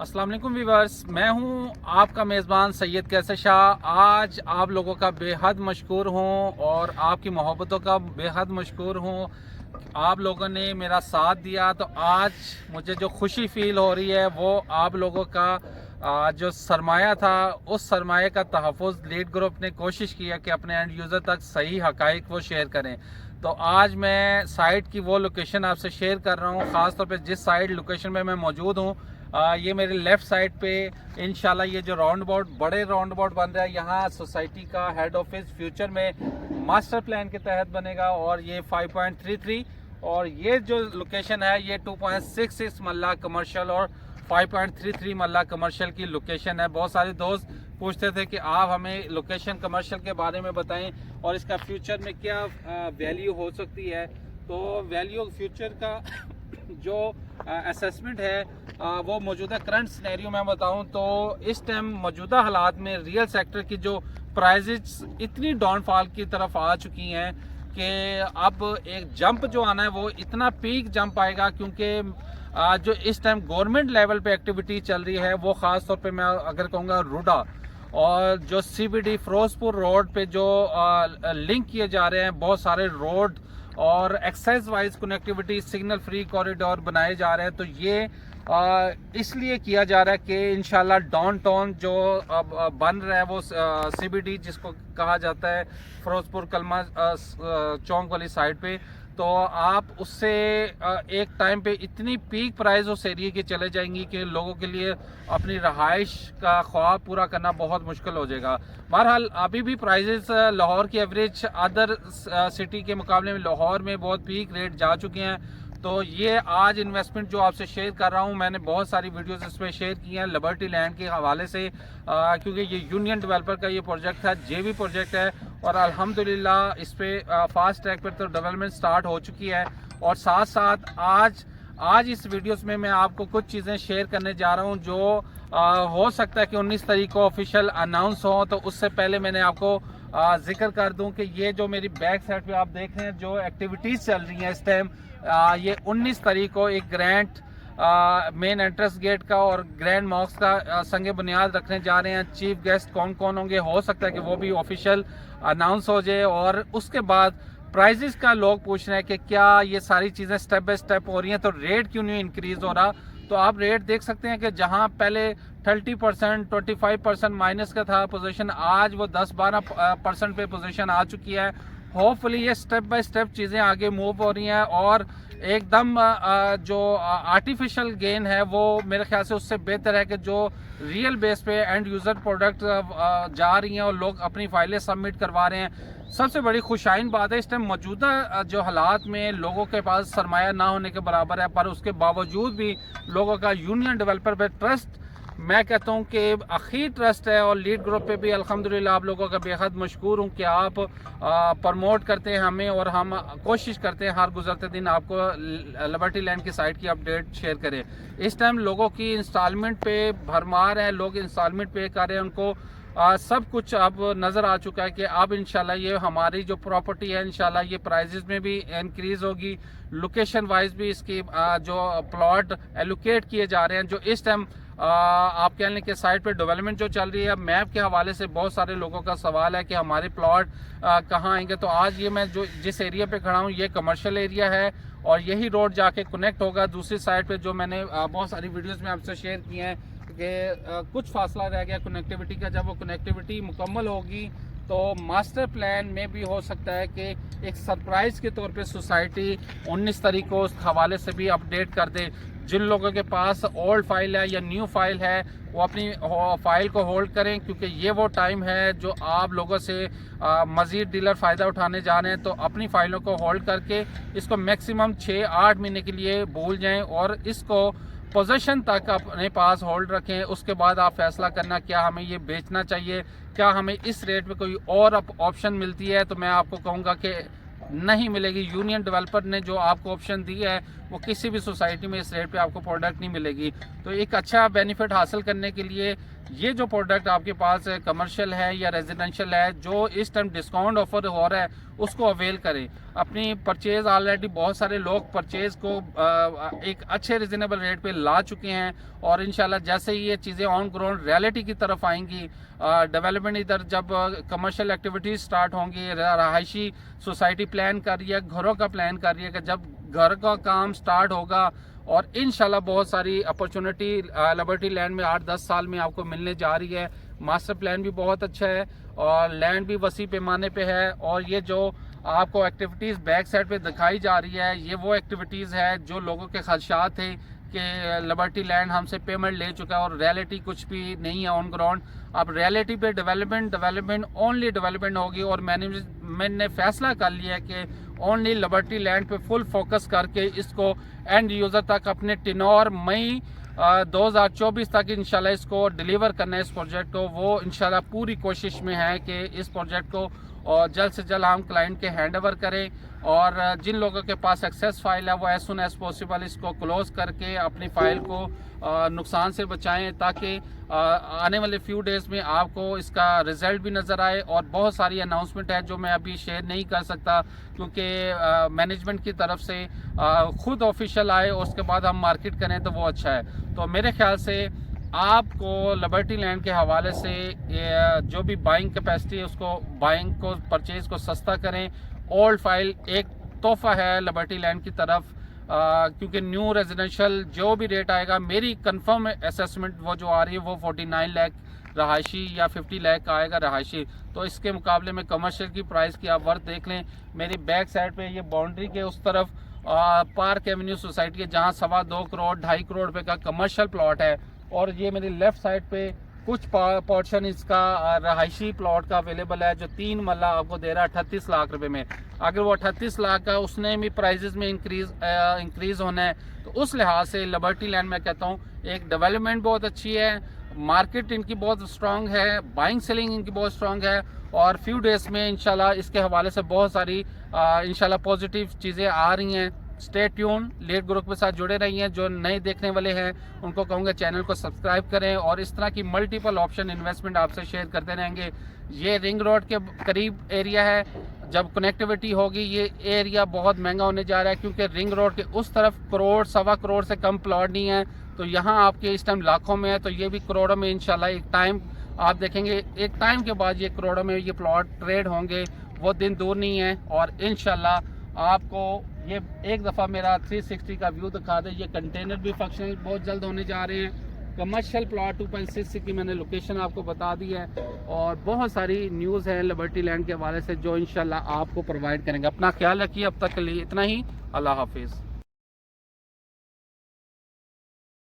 अस्सलाम वालेकुम व्यूअर्स, मैं हूं आपका मेज़बान सैयद कैसर शाह। आज आप लोगों का बेहद मशकूर हूं और आपकी मोहब्बतों का बेहद मशकूर हूं। आप लोगों ने मेरा साथ दिया, तो आज मुझे जो खुशी फील हो रही है वो आप लोगों का जो सरमाया था उस सरमाए का तहफ़्फ़ुज़ लीड ग्रुप ने कोशिश किया कि अपने एंड यूज़र तक सही हक़ाइक़ वो शेयर करें। तो आज मैं साइट की वो लोकेशन आपसे शेयर कर रहा हूँ। ख़ास तौर पे जिस साइट लोकेशन में मैं मौजूद हूँ, ये मेरे लेफ़्ट साइड पे इंशाल्लाह ये जो राउंड अबाउट बड़े राउंड अबाउट बन रहा है, यहाँ सोसाइटी का हेड ऑफिस फ्यूचर में मास्टर प्लान के तहत बनेगा। और ये 5.33 और ये जो लोकेशन है ये 2.66 मल्ला कमर्शियल और 5.33 मल्ला कमर्शियल की लोकेशन है। बहुत सारे दोस्त पूछते थे कि आप हमें लोकेशन कमर्शियल के बारे में बताएं और इसका फ्यूचर में क्या वैल्यू हो सकती है। तो वैल्यू फ्यूचर का जो असेसमेंट है वो मौजूदा करंट सिनेरियो में बताऊं तो इस टाइम मौजूदा हालात में रियल सेक्टर की जो प्राइजेस इतनी डाउनफॉल की तरफ आ चुकी हैं कि अब एक जंप जो आना है वो इतना पीक जंप आएगा, क्योंकि जो इस टाइम गवर्नमेंट लेवल पे एक्टिविटी चल रही है वो ख़ास तौर पे मैं अगर कहूँगा रूडा और जो CBD फिरोजपुर रोड पे जो लिंक किए जा रहे हैं, बहुत सारे रोड और excise wise connectivity signal free corridor बनाए जा रहे हैं। तो ये इसलिए किया जा रहा है कि इंशाल्लाह डाउनटाउन जो अब बन रहा है वो CBD जिसको कहा जाता है फिरोजपुर कलमा चौक वाली साइड पे, तो आप उससे एक टाइम पे इतनी पीक प्राइस उस एरिया की चले जाएंगी कि लोगों के लिए अपनी रहाइश का ख्वाब पूरा करना बहुत मुश्किल हो जाएगा। बहरहाल अभी भी प्राइजेस लाहौर की एवरेज अदर सिटी के मुकाबले में लाहौर में बहुत पीक रेट जा चुके हैं। तो ये आज इन्वेस्टमेंट जो आपसे शेयर कर रहा हूँ, मैंने बहुत सारी वीडियोस इसमें शेयर की हैं लिबर्टी लैंड के हवाले से, क्योंकि ये यूनियन डेवलपर का ये प्रोजेक्ट था, JV प्रोजेक्ट है और अल्हम्दुलिल्लाह इस पर फास्ट ट्रैक पर तो डेवलपमेंट स्टार्ट हो चुकी है। और साथ साथ आज इस वीडियोस में मैं आपको कुछ चीज़ें शेयर करने जा रहा हूँ जो हो सकता है कि 19 तारीख को ऑफिशियल अनाउंस हो। तो उससे पहले मैंने आपको जिक्र कर दूं कि ये जो मेरी बैक साइड पे आप देख रहे हैं जो एक्टिविटीज़ चल रही हैं इस टाइम, ये 19 तारीख को एक ग्रैंड मेन एंट्रेंस गेट का और ग्रैंड मॉक्स का संगे बुनियाद रखने जा रहे हैं। चीफ गेस्ट कौन कौन होंगे, हो सकता है कि वो भी ऑफिशियल अनाउंस हो जाए। और उसके बाद प्राइजेस का लोग पूछ रहे हैं कि क्या ये सारी चीज़ें स्टेप बाय स्टेप हो रही हैं, तो रेट क्यों नहीं इंक्रीज हो रहा। तो आप रेट देख सकते हैं कि जहां पहले 30% 25% माइनस का था पोजीशन, आज वो 10-12% पे पोजीशन आ चुकी है। होपफुली ये स्टेप बाय स्टेप चीज़ें आगे मूव हो रही हैं और एकदम जो आर्टिफिशियल गेन है वो मेरे ख्याल से उससे बेहतर है कि जो रियल बेस पे एंड यूज़र प्रोडक्ट जा रही हैं और लोग अपनी फाइलें सबमिट करवा रहे हैं। सबसे बड़ी खुशाइन बात है इस टाइम मौजूदा जो हालात में लोगों के पास सरमाया ना होने के बराबर है, पर उसके बावजूद भी लोगों का यूनियन डेवलपर पे ट्रस्ट, मैं कहता हूं कि आखिर ट्रस्ट है। और लीड ग्रुप पे भी अल्हम्दुलिल्लाह आप लोगों का बेहद मशकूर हूं कि आप प्रमोट करते हैं हमें और हम कोशिश करते हैं हर गुजरते दिन आपको लिबर्टी लैंड की साइट की अपडेट शेयर करें। इस टाइम लोगों की इंस्टॉलमेंट पे भरमार है, लोग इंस्टॉलमेंट पे कर रहे हैं, उनको सब कुछ अब नज़र आ चुका है कि अब इंशाल्लाह ये हमारी जो प्रॉपर्टी है इंशाल्लाह ये प्राइजेस में भी इंक्रीज़ होगी। लोकेशन वाइज भी इसकी जो प्लॉट एलोकेट किए जा रहे हैं, जो इस टाइम आप कह लें कि साइट पे डेवलपमेंट जो चल रही है, मैप के हवाले से बहुत सारे लोगों का सवाल है कि हमारे प्लॉट कहाँ आएंगे। तो आज ये मैं जो जिस एरिया पे खड़ा हूँ ये कमर्शियल एरिया है और यही रोड जाके कनेक्ट होगा दूसरी साइड पे, जो मैंने बहुत सारी वीडियोज़ में आपसे शेयर की हैं कि कुछ फासला रह गया कनेक्टिविटी का। जब वो कनेक्टिविटी मुकम्मल होगी तो मास्टर प्लान में भी हो सकता है कि एक सरप्राइज़ के तौर पे सोसाइटी 19 तारीख को उस हवाले से भी अपडेट कर दे। जिन लोगों के पास ओल्ड फाइल है या न्यू फाइल है वो अपनी फाइल को होल्ड करें, क्योंकि ये वो टाइम है जो आप लोगों से मज़ीद डीलर फ़ायदा उठाने जा रहे हैं। तो अपनी फ़ाइलों को होल्ड करके इसको मैक्सिमम 6-8 महीने के लिए भूल जाएं और इसको पोजीशन तक अपने पास होल्ड रखें। उसके बाद आप फैसला करना क्या हमें ये बेचना चाहिए, क्या हमें इस रेट पे कोई और ऑप्शन मिलती है। तो मैं आपको कहूँगा कि नहीं मिलेगी। यूनियन डेवलपर ने जो आपको ऑप्शन दी है वो किसी भी सोसाइटी में इस रेट पे आपको प्रोडक्ट नहीं मिलेगी। तो एक अच्छा बेनिफिट हासिल करने के लिए ये जो प्रोडक्ट आपके पास है, कमर्शियल है या रेजिडेंशियल है, जो इस टाइम डिस्काउंट ऑफर हो रहा है उसको अवेल करें। अपनी परचेज़ ऑलरेडी बहुत सारे लोग परचेज़ को एक अच्छे रिजनेबल रेट पे ला चुके हैं और इंशाल्लाह जैसे ही ये चीज़ें ऑन ग्राउंड रियलिटी की तरफ आएंगी, डेवलपमेंट इधर जब कमर्शियल एक्टिविटीज़ स्टार्ट होंगी, रहायशी सोसाइटी प्लान कर रही है, घरों का प्लान कर रही है कि जब घर का काम स्टार्ट होगा और इंशाल्लाह बहुत सारी अपॉर्चुनिटी लिबर्टी लैंड में 8-10 साल में आपको मिलने जा रही है। मास्टर प्लान भी बहुत अच्छा है और लैंड भी वसी पैमाने पे है। और ये जो आपको एक्टिविटीज़ बैक साइड पे दिखाई जा रही है, ये वो एक्टिविटीज़ है जो लोगों के खदशात थे कि लिबर्टी लैंड हमसे पेमेंट ले चुका है और रियलिटी कुछ भी नहीं है ऑन ग्राउंड। अब रियलिटी पे डेवलपमेंट ओनली डेवलपमेंट होगी और मैनेजमेंट ने फैसला कर लिया है कि ओनली लिबर्टी लैंड पे फुल फोकस करके इसको एंड यूज़र तक अपने टिनोर मई 2024 तक इंशाल्लाह इसको डिलीवर करना है इस प्रोजेक्ट को। वो इंशाल्लाह पूरी कोशिश में है कि इस प्रोजेक्ट को और जल्द से जल्द हम क्लाइंट के हैंड ओवर करें और जिन लोगों के पास एक्सेस फाइल है वो एज सुन एज पॉसिबल इसको क्लोज करके अपनी फ़ाइल को नुकसान से बचाएं, ताकि आने वाले फ्यू डेज़ में आपको इसका रिज़ल्ट भी नज़र आए। और बहुत सारी अनाउंसमेंट है जो मैं अभी शेयर नहीं कर सकता क्योंकि मैनेजमेंट की तरफ से खुद ऑफिशियल आए और उसके बाद हम मार्केट करें तो वो अच्छा है। तो मेरे ख्याल से आपको लिबर्टी लैंड के हवाले से जो भी बाइंग कैपेसिटी है उसको बाइंग को परचेज़ को सस्ता करें। ओल्ड फाइल एक तोहफा है लिबर्टी लैंड की तरफ, क्योंकि न्यू रेजिडेंशियल जो भी रेट आएगा, मेरी कंफर्म असेसमेंट वो जो आ रही है वो 49 लाख रहायशी या 50 लाख का आएगा रहायशी। तो इसके मुकाबले में कमर्शियल की प्राइस की आप वर्थ देख लें। मेरी बैक साइड पे ये बाउंड्री के उस तरफ पार्क एवेन्यू सोसाइटी है जहाँ 2.25 करोड़ 2.5 करोड़ रुपए का कमर्शियल प्लॉट है और ये मेरी लेफ्ट साइड पे कुछ पोर्शन इसका रहायशी प्लॉट का अवेलेबल है जो 3 मल्ला आपको दे रहा है 38 लाख रुपए में। अगर वो 38 लाख का उसने भी प्राइजेस में इंक्रीज होना है तो उस लिहाज से लिबर्टी लैंड में कहता हूँ एक डेवलपमेंट बहुत अच्छी है, मार्केट इनकी बहुत स्ट्रांग है, बाइंग सेलिंग इनकी बहुत स्ट्रांग है और फ्यू डेज में इंशाल्लाह इसके हवाले से बहुत सारी इंशाल्लाह पॉजिटिव चीज़ें आ रही हैं। स्टे ट्यून, लेट ग्रुप के साथ जुड़े रहिए। जो नए देखने वाले हैं उनको कहूँगा चैनल को सब्सक्राइब करें और इस तरह की मल्टीपल ऑप्शन इन्वेस्टमेंट आपसे शेयर करते रहेंगे। ये रिंग रोड के करीब एरिया है, जब कनेक्टिविटी होगी ये एरिया बहुत महंगा होने जा रहा है क्योंकि रिंग रोड के उस तरफ करोड़ 1.25 करोड़ से कम प्लॉट नहीं है, तो यहाँ आपके इस टाइम लाखों में है, तो ये भी करोड़ों में इंशाल्लाह एक टाइम आप देखेंगे, एक टाइम के बाद ये करोड़ों में ये प्लॉट ट्रेड होंगे, वो दिन दूर नहीं है। और इंशाल्लाह आपको ये एक दफ़ा मेरा 360 का व्यू दिखा दे। ये कंटेनर भी फंक्शनल बहुत जल्द होने जा रहे हैं। कमर्शियल प्लॉट 2.6 की मैंने लोकेशन आपको बता दी है और बहुत सारी न्यूज़ है लिबर्टी लैंड के हवाले से जो इंशाल्लाह आपको प्रोवाइड करेंगे। अपना ख्याल रखिए, अब तक के लिए इतना ही। अल्लाह हाफिज़।